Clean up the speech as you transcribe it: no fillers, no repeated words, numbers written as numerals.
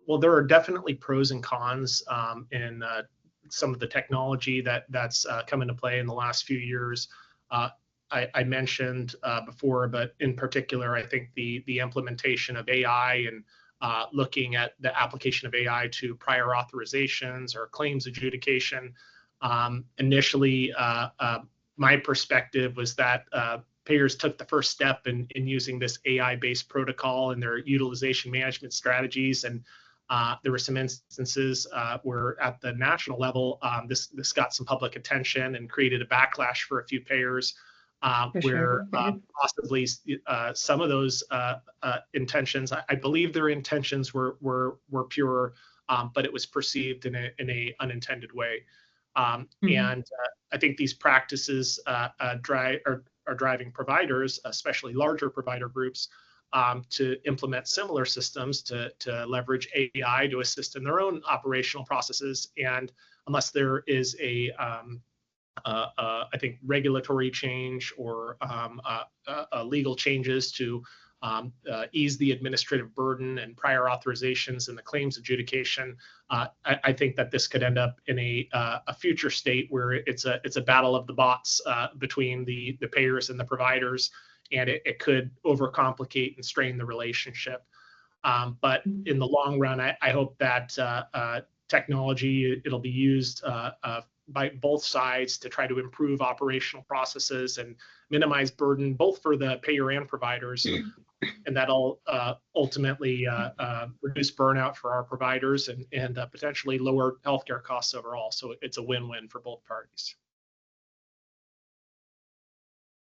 Well, there are definitely pros and cons in some of the technology that's come into play in the last few years. I mentioned before, but in particular, I think the implementation of AI and looking at the application of AI to prior authorizations or claims adjudication. Initially, my perspective was that payers took the first step in using this AI-based protocol in their utilization management strategies. And there were some instances where at the national level, this got some public attention and created a backlash for a few payers where possibly some of those intentions, I believe their intentions were pure, but it was perceived in a unintended way. And I think these practices are driving providers, especially larger provider groups, to implement similar systems to leverage AI to assist in their own operational processes. And unless there is I think regulatory change or legal changes to ease the administrative burden and prior authorizations and the claims adjudication, I think that this could end up in a future state where it's a battle of the bots between the payers and the providers, and it could overcomplicate and strain the relationship. But in the long run, I hope that technology, it'll be used by both sides to try to improve operational processes and minimize burden, both for the payer and providers. And that'll ultimately reduce burnout for our providers and potentially lower healthcare costs overall. So it's a win-win for both parties.